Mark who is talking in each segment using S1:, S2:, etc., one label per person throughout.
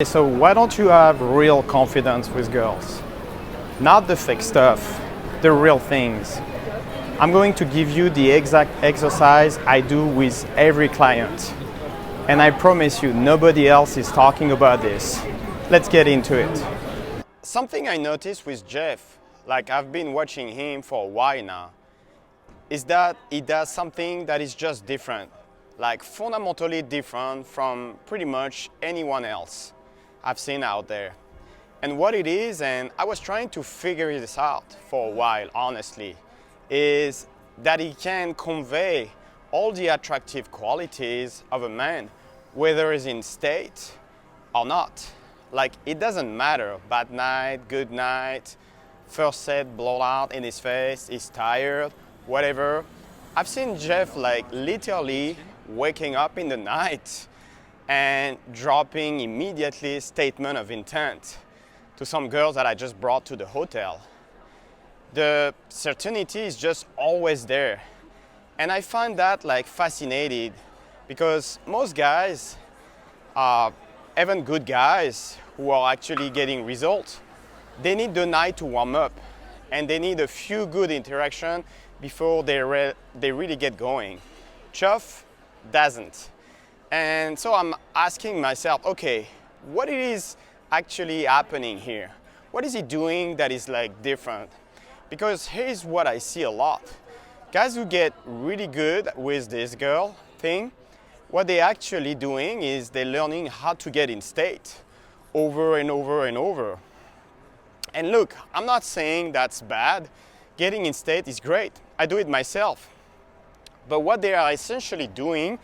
S1: So why don't you have real confidence with girls? Not the fake stuff, the real things. I'm going to give you the exact exercise I do with every client. And I promise you, nobody else is talking about this. Let's get into it. Something I noticed with Jeff, like I've been watching him for a while now, is that he does something that is just different, like fundamentally different from pretty much anyone else I've seen out there. And what it is, and I was trying to figure this out for a while, honestly, is that he can convey all the attractive qualities of a man, whether he's in state or not. Like, it doesn't matter, bad night, good night, first set blowout in his face, he's tired, whatever. I've seen Jeff like literally waking up in the night and dropping immediately statement of intent to some girls that I just brought to the hotel. The certainty is just always there. And I find that like fascinating because most guys, even good guys who are actually getting results, they need the night to warm up and they need a few good interactions before they really get going. Chuff doesn't. And so I'm asking myself, okay, what it is actually happening here? What is he doing that is like different? Because here's what I see a lot. Guys who get really good with this girl thing, what they're actually doing is they're learning how to get in state over and over and over. And look, I'm not saying that's bad. Getting in state is great. I do it myself. But what they are essentially doing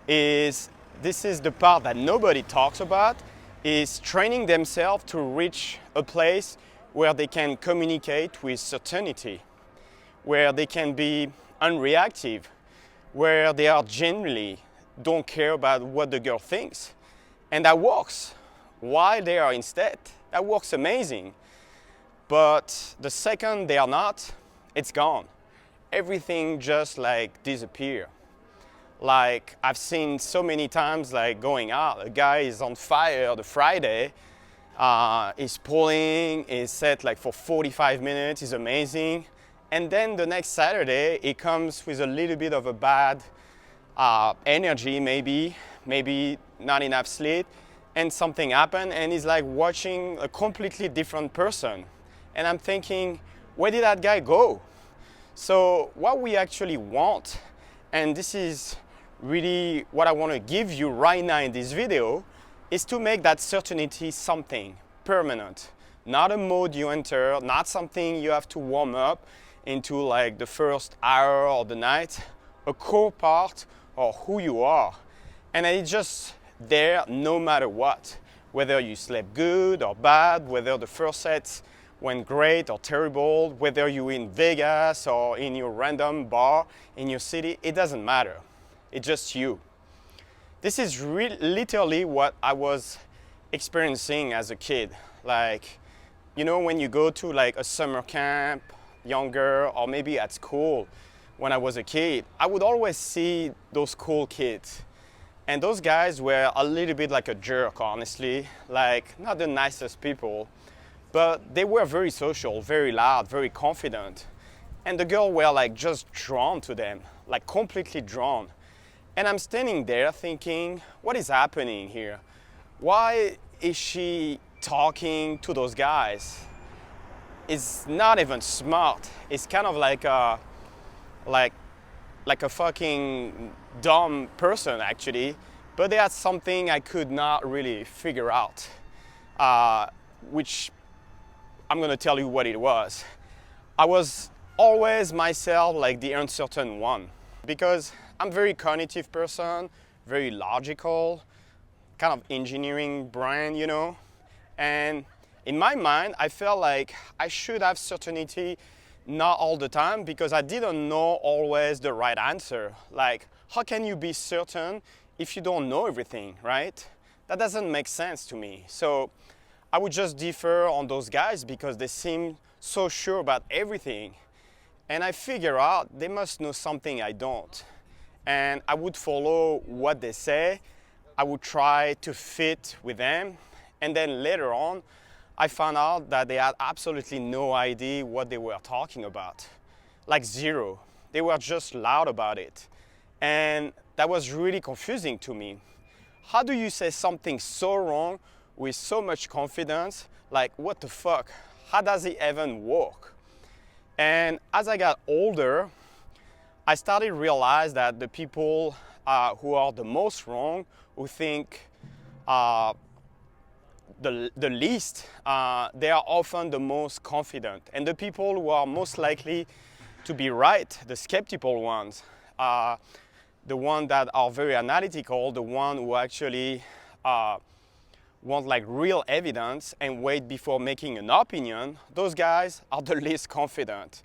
S1: is, this is the part that nobody talks about, is training themselves to reach a place where they can communicate with certainty, where they can be unreactive, where they are genuinely don't care about what the girl thinks. And that works while they are in state. That works amazing. But the second they are not, it's gone. Everything just like disappear. Like I've seen so many times, like going out, a guy is on fire the Friday, he's pulling, he's set like for 45 minutes, he's amazing. And then the next Saturday, he comes with a little bit of a bad energy, maybe not enough sleep, and something happened, and he's like watching a completely different person. And I'm thinking, where did that guy go? So what we actually want, and this is really what I want to give you right now in this video, is to make that certainty something permanent. Not a mode you enter, not something you have to warm up into like the first hour of the night, a core part of who you are. And it's just there no matter what, whether you slept good or bad, whether the first set went great or terrible, whether you're in Vegas or in your random bar in your city, it doesn't matter. It's just you. This is literally what I was experiencing as a kid. Like, you know, when you go to like a summer camp, younger, or maybe at school, when I was a kid, I would always see those cool kids. And those guys were a little bit like a jerk, honestly. Like, not the nicest people, but they were very social, very loud, very confident. And the girls were like just drawn to them, like completely drawn. And I'm standing there thinking, what is happening here? Why is she talking to those guys? It's not even smart. It's kind of like a fucking dumb person actually. But they had something I could not really figure out, which I'm gonna tell you what it was. I was always myself like the uncertain one, because I'm a very cognitive person, very logical, kind of engineering brain, you know. And in my mind, I felt like I should have certainty, not all the time, because I didn't know always the right answer. Like, how can you be certain if you don't know everything, right? That doesn't make sense to me. So I would just defer on those guys because they seem so sure about everything. And I figure out they must know something I don't. And I would follow what they say. I would try to fit with them. And then later on, I found out that they had absolutely no idea what they were talking about. Like zero. They were just loud about it. And that was really confusing to me. How do you say something so wrong with so much confidence? Like, what the fuck? How does it even work? And as I got older, I started to realize that the people who are the most wrong, who think the least, they are often the most confident. And the people who are most likely to be right, the skeptical ones, the ones that are very analytical, the ones who actually want like real evidence and wait before making an opinion, those guys are the least confident.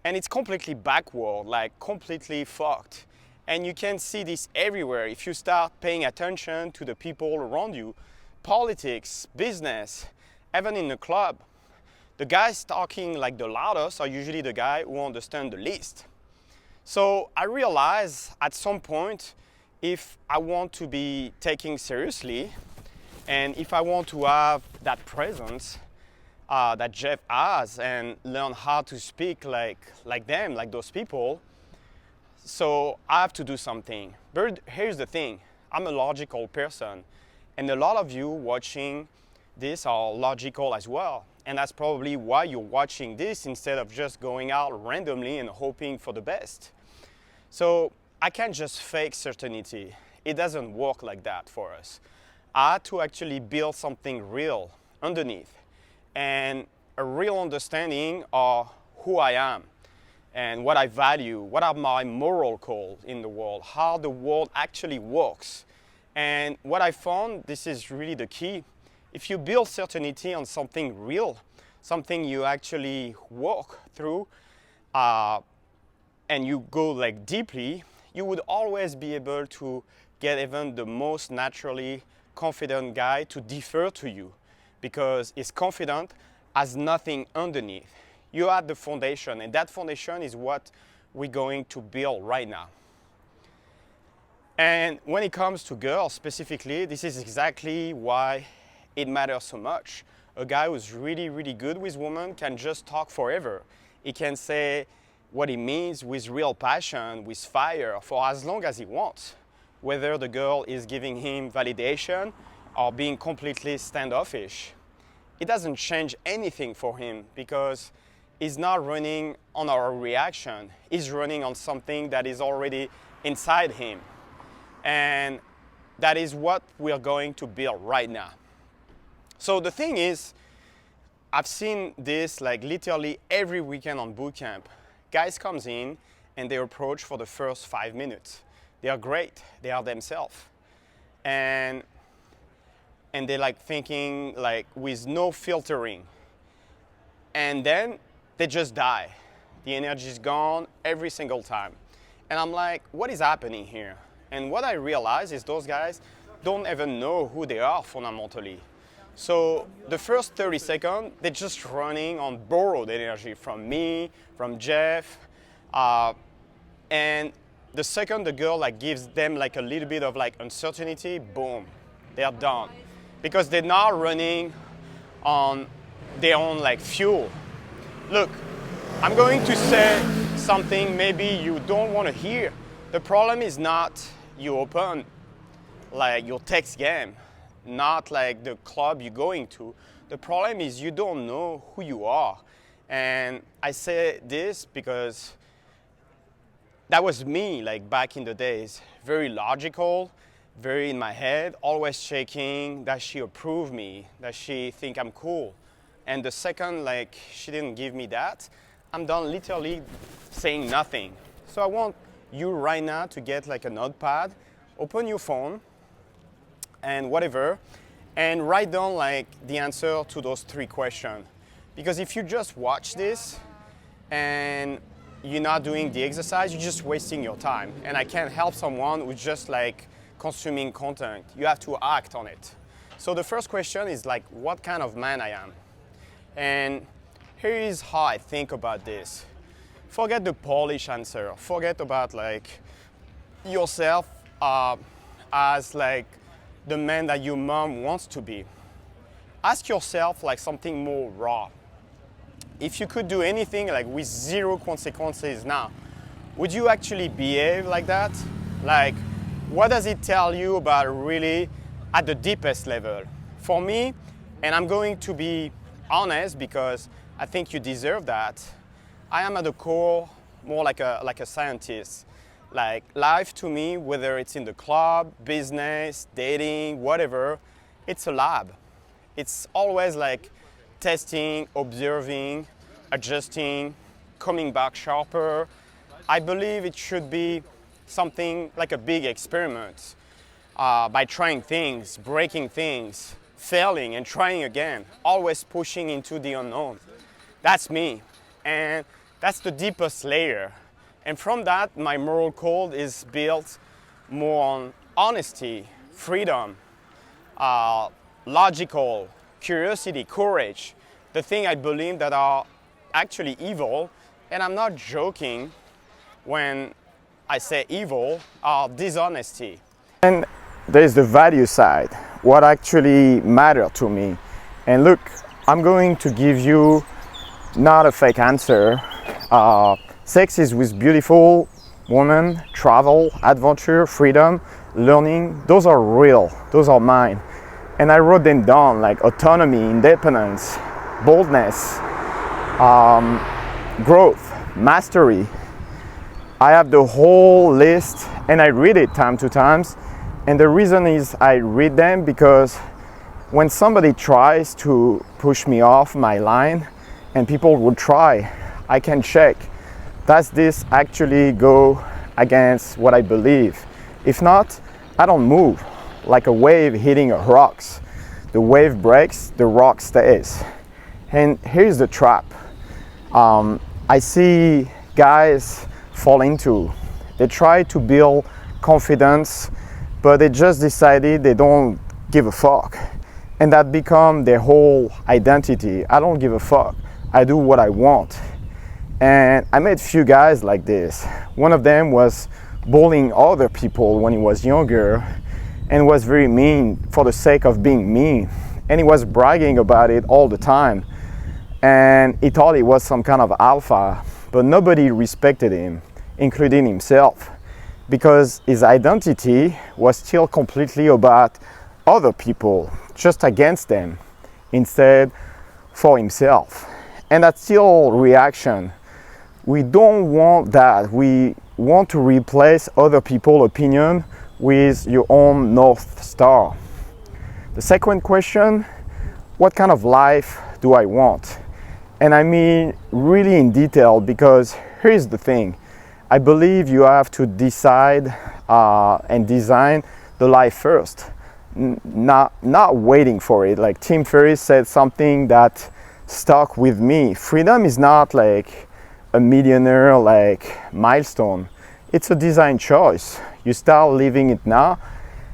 S1: And it's completely backward, like completely fucked. And you can see this everywhere if you start paying attention to the people around you. Politics, business, even in the club. The guys talking like the loudest are usually the guy who understand the least. So I realized at some point, if I want to be taken seriously, and if I want to have that presence that Jeff has and learn how to speak like them, like those people, so I have to do something. But here's the thing, I'm a logical person, and a lot of you watching this are logical as well. And that's probably why you're watching this instead of just going out randomly and hoping for the best. So I can't just fake certainty. It doesn't work like that for us. I had to actually build something real underneath and a real understanding of who I am and what I value, what are my moral codes in the world, how the world actually works. And what I found, this is really the key, if you build certainty on something real, something you actually walk through, and you go like deeply, you would always be able to get even the most naturally confident guy to defer to you because he's confident, has nothing underneath. You are the foundation, and that foundation is what we're going to build right now. And when it comes to girls specifically, this is exactly why it matters so much. A guy who's really, really good with women can just talk forever. He can say what he means with real passion, with fire, for as long as he wants. Whether the girl is giving him validation or being completely standoffish. It doesn't change anything for him because he's not running on our reaction. He's running on something that is already inside him. And that is what we are going to build right now. So the thing is, I've seen this like literally every weekend on bootcamp. Guys comes in and they approach for the first 5 minutes. They are great, they are themselves. And they're like thinking like with no filtering. And then they just die. The energy is gone every single time. And I'm like, what is happening here? And what I realize is those guys don't even know who they are fundamentally. So the first 30 seconds, they're just running on borrowed energy from me, from Jeff. And the second the girl like gives them like a little bit of like uncertainty, boom, they're done. Because they're not running on their own like fuel. Look, I'm going to say something maybe you don't want to hear. The problem is not you open like your text game, not like the club you're going to. The problem is you don't know who you are. And I say this because that was me like back in the days, very logical, very in my head, always checking that she approve me, that she think I'm cool. And the second like she didn't give me that, I'm done literally saying nothing. So I want you right now to get like a notepad, open your phone and whatever, and write down like the answer to those 3 questions. Because if you just watch this and you're not doing the exercise, you're just wasting your time. And I can't help someone who's just like consuming content. You have to act on it. So the first question is like, what kind of man I am? And here is how I think about this. Forget the Polish answer. Forget about like yourself as like the man that your mom wants to be. ask yourself like something more raw. If you could do anything like with zero consequences now, would you actually behave like that? Like, what does it tell you about really at the deepest level? For me, and I'm going to be honest because I think you deserve that, I am at the core more like a scientist. Like life to me, whether it's in the club, business, dating, whatever, it's a lab. It's always like testing, observing, adjusting, coming back sharper. I believe it should be something like a big experiment by trying things, breaking things, failing and trying again, always pushing into the unknown. That's me, and that's the deepest layer. And from that, my moral code is built more on honesty, freedom, logical, curiosity, courage, the thing I believe that are actually evil, and I'm not joking when I say evil, are dishonesty. And there's the value side, what actually matters to me. And look, I'm going to give you not a fake answer. Sex is with beautiful women, travel, adventure, freedom, learning. Those are real, those are mine. And I wrote them down like autonomy, independence, boldness, growth, mastery. I have the whole list and I read it time to time. And the reason is I read them because when somebody tries to push me off my line, and people will try, I can check, does this actually go against what I believe? If not, I don't move, like a wave hitting a rocks. The wave breaks, the rock stays. And here's the trap. I see guys fall into. They try to build confidence, but they just decided they don't give a fuck. And that become their whole identity. I don't give a fuck. I do what I want. And I met few guys like this. One of them was bullying other people when he was younger and was very mean for the sake of being mean. And he was bragging about it all the time. And he thought he was some kind of alpha, but nobody respected him, including himself, because his identity was still completely about other people, just against them, instead for himself. And that's still reaction. We don't want that. We want to replace other people's opinion with your own North Star. The second question, what kind of life do I want? And I mean really in detail, because here's the thing. I believe you have to decide and design the life first, not waiting for it. Like Tim Ferriss said something that stuck with me. Freedom is not like a millionaire like milestone. It's a design choice. You start living it now.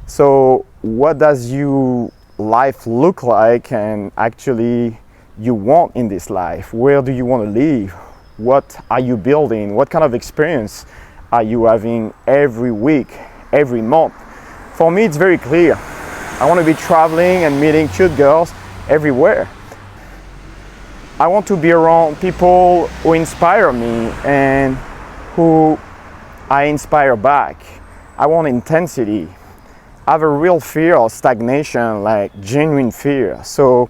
S1: So what does your life look like and actually you want in this life? Where do you want to live? What are you building? What kind of experience are you having every week, every month? For me, it's very clear. I want to be traveling and meeting cute girls everywhere. I want to be around people who inspire me and who I inspire back. I want intensity. I have a real fear of stagnation, like genuine fear. So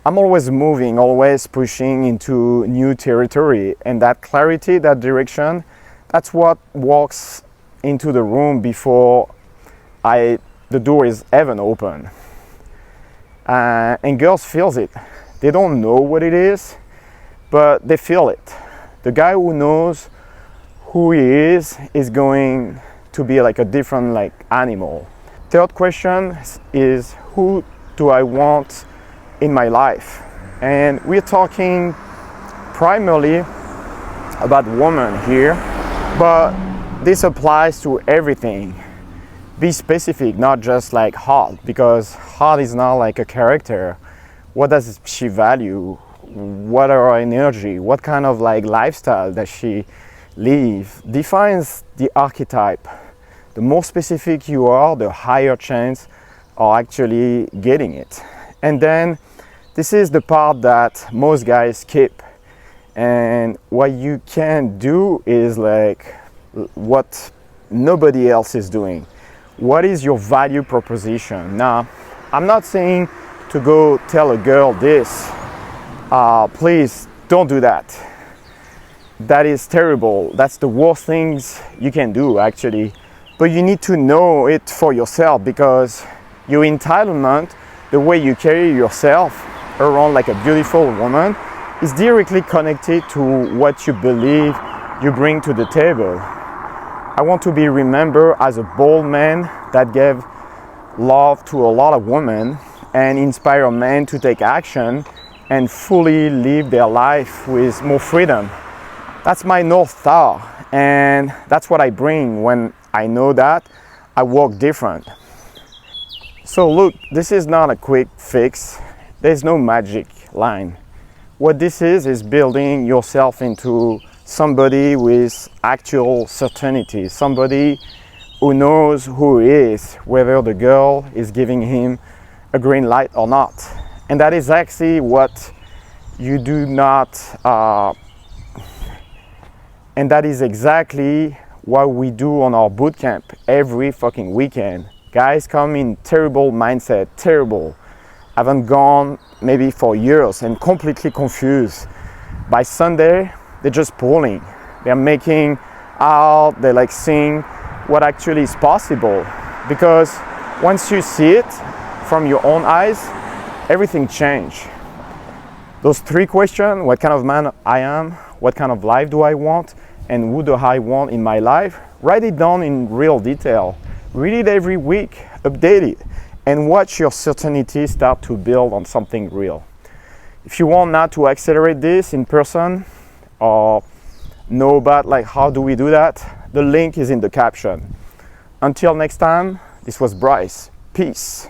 S1: I'm always moving, always pushing into new territory. And that clarity, that direction, that's what walks into the room before the door is even open. And girls feels it. They don't know what it is, but they feel it. The guy who knows who he is going to be like a different like animal. Third question is, who do I want in my life? And we're talking primarily about women here, but this applies to everything. Be specific, not just like hot, because hot is not like a character. What does she value? What are her energy? What kind of like lifestyle does she live? Defines the archetype. The more specific you are, the higher chance of actually getting it. And then This is the part that most guys skip. And what you can do is like what nobody else is doing. What is your value proposition? Now, I'm not saying to go tell a girl this. Please don't do that. That is terrible. That's the worst things you can do, actually. But you need to know it for yourself, because your entitlement, the way you carry yourself around like a beautiful woman, is directly connected to what you believe you bring to the table. I want to be remembered as a bold man that gave love to a lot of women and inspire men to take action and fully live their life with more freedom. That's my North Star, and that's what I bring. When I know that, I work different. So look, this is not a quick fix. There's no magic line. What this is building yourself into somebody with actual certainty, somebody who knows who he is, whether the girl is giving him a green light or not. And that is actually what you do not, and that is exactly what we do on our bootcamp every fucking weekend. Guys come in terrible mindset, terrible. Haven't gone maybe for years and completely confused. By Sunday, they're just pulling. They're making out, they're like seeing what actually is possible. Because once you see it from your own eyes, everything changes. Those 3 questions: what kind of man I am, what kind of life do I want, and who do I want in my life? Write it down in real detail. Read it every week, update it, and watch your certainty start to build on something real. If you want now to accelerate this in person or know about like how do we do that, the link is in the caption. Until next time, this was Bryce. Peace.